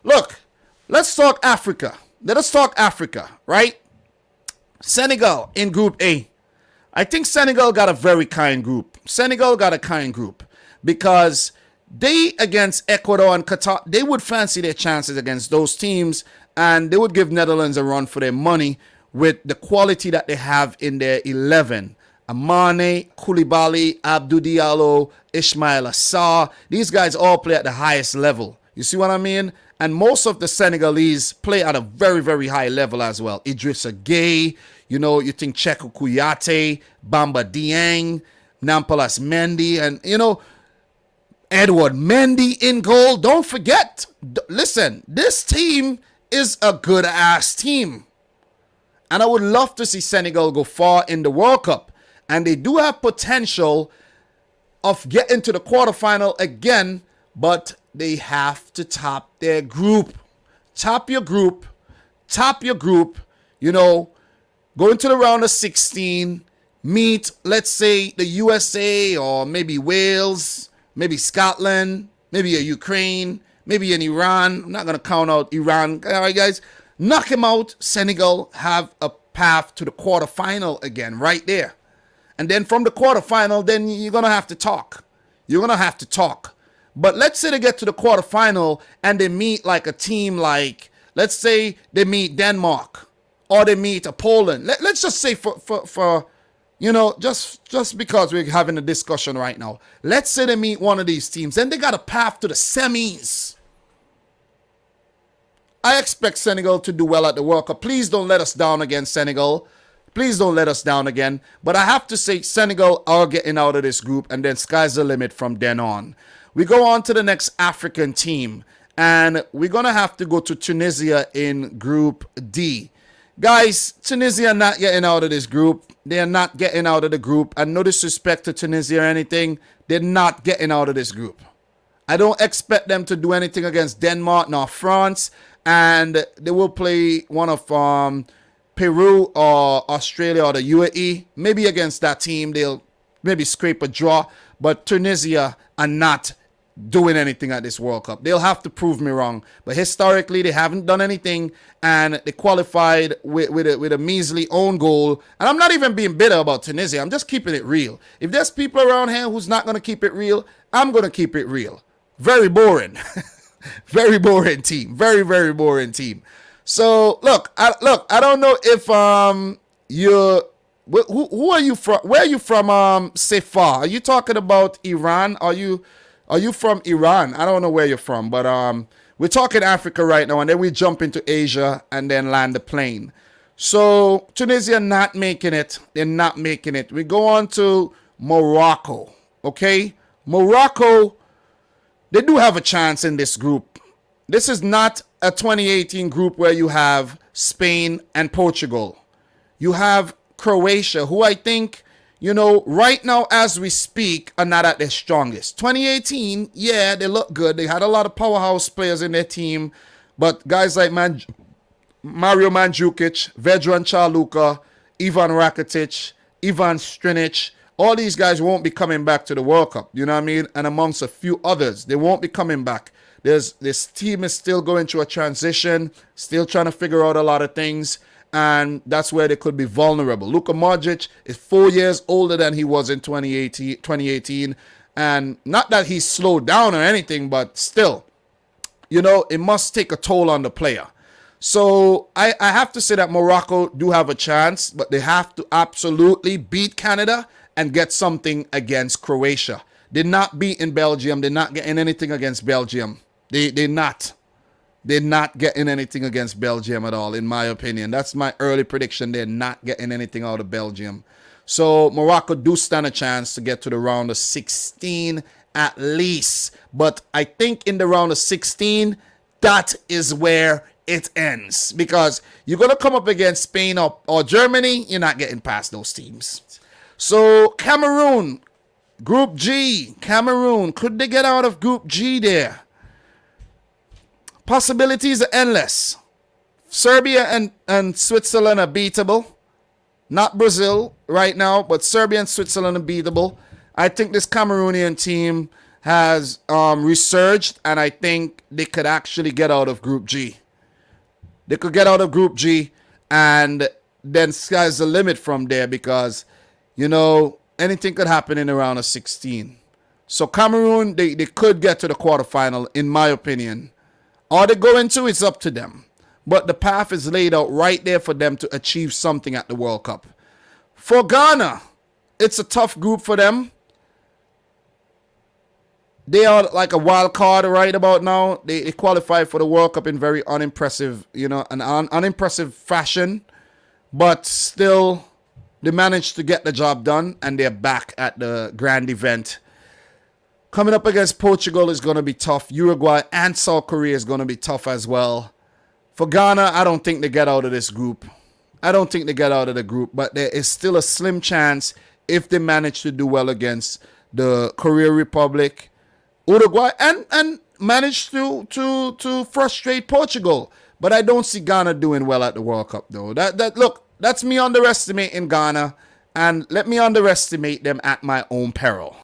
Look, let's talk Africa. Let us talk Africa, right? Senegal in Group A. I think Senegal got a very kind group. Senegal got a kind group because they, against Ecuador and Qatar, they would fancy their chances against those teams, and they would give Netherlands a run for their money with the quality that they have in their 11. Amane, Koulibaly, Abdou Diallo, Ismail Assar. These guys all play at the highest level. You see what I mean? And most of the Senegalese play at a very, very high level as well. Idrissa Gueye, you think Cheikhou Kouyaté, Bamba Dieng, Nampalys Mendy, and, Edouard Mendy in goal. Don't forget, listen, this team is a good-ass team. And I would love to see Senegal go far in the World Cup. And they do have potential of getting to the quarterfinal again, but they have to top their group. Top your group. Go into the round of 16, meet, let's say, the USA or maybe Wales, maybe Scotland, maybe a Ukraine, maybe an Iran. I'm not going to count out Iran. All right, guys. Knock him out. Senegal have a path to the quarterfinal again right there. And then from the quarterfinal, then you're going to have to talk. But let's say they get to the quarterfinal and they meet like a team like, let's say they meet Denmark or they meet a Poland. Let's just say for just because we're having a discussion right now. Let's say they meet one of these teams. Then they got a path to the semis. I expect Senegal to do well at the World Cup. Please don't let us down again, Senegal. Please don't let us down again. But I have to say Senegal are getting out of this group, and then sky's the limit from then on. We go on to the next African team, and we're going to have to go to Tunisia in Group D. Guys, Tunisia are not getting out of this group. They're not getting out of the group. And no disrespect to Tunisia or anything, they're not getting out of this group. I don't expect them to do anything against Denmark nor France, and they will play one of Peru or Australia or the UAE. Maybe against that team, they'll maybe scrape a draw. But Tunisia are not doing anything at this World Cup. They'll have to prove me wrong. But historically, they haven't done anything. And they qualified with a measly own goal. And I'm not even being bitter about Tunisia. I'm just keeping it real. If there's people around here who's not going to keep it real, I'm going to keep it real. Very boring. Very boring team. Very, very boring team. So look, I don't know if who are you from? Where are you from? Sefa? Are you talking about Iran? Are you from Iran? I don't know where you're from, but we're talking Africa right now, and then we jump into Asia and then land the plane. So Tunisia not making it. They're not making it. We go on to Morocco. Okay, Morocco. They do have a chance in this group. This is not a 2018 group where you have Spain and Portugal. You have Croatia, who I think, right now as we speak, are not at their strongest. 2018, yeah, they look good. They had a lot of powerhouse players in their team. But guys like Mario Mandzukic, Vedran Charluka, Ivan Rakitic, Ivan Strinic, all these guys won't be coming back to the World Cup. You know what I mean? And amongst a few others, they won't be coming back. This team is still going through a transition, still trying to figure out a lot of things, and that's where they could be vulnerable. Luka Modric is 4 years older than he was in 2018, and not that he's slowed down or anything, but still, it must take a toll on the player. So I have to say that Morocco do have a chance, but they have to absolutely beat Canada and get something against Croatia. They're not beating Belgium. They're not getting anything against Belgium. They're not getting anything against Belgium at all, in my opinion. That's my early prediction. They're not getting anything out of Belgium. So Morocco do stand a chance to get to the round of 16 at least. But I think in the round of 16, that is where it ends. Because you're going to come up against Spain or Germany, you're not getting past those teams. So Cameroon, Group G, Cameroon, could they get out of Group G there? Possibilities are endless. Serbia and Switzerland are beatable. Not Brazil right now, but Serbia and Switzerland are beatable. I think this Cameroonian team has resurged, and I think they could actually get out of Group G. They could get out of Group G, and then sky's the limit from there because, anything could happen in the round of 16. So Cameroon, they could get to the quarterfinal, in my opinion. Are they going to? It's up to them. But the path is laid out right there for them to achieve something at the World Cup. For Ghana, it's a tough group for them. They are like a wild card right about now. They qualified for the World Cup in very unimpressive, unimpressive fashion. But still, they managed to get the job done, and they're back at the grand event. Coming up against Portugal is going to be tough. Uruguay and South Korea is going to be tough as well. For Ghana, I don't think they get out of this group. I don't think they get out of the group, but there is still a slim chance if they manage to do well against the Korea Republic, Uruguay, and manage to frustrate Portugal. But I don't see Ghana doing well at the World Cup, though. Look, that's me underestimating Ghana, and let me underestimate them at my own peril.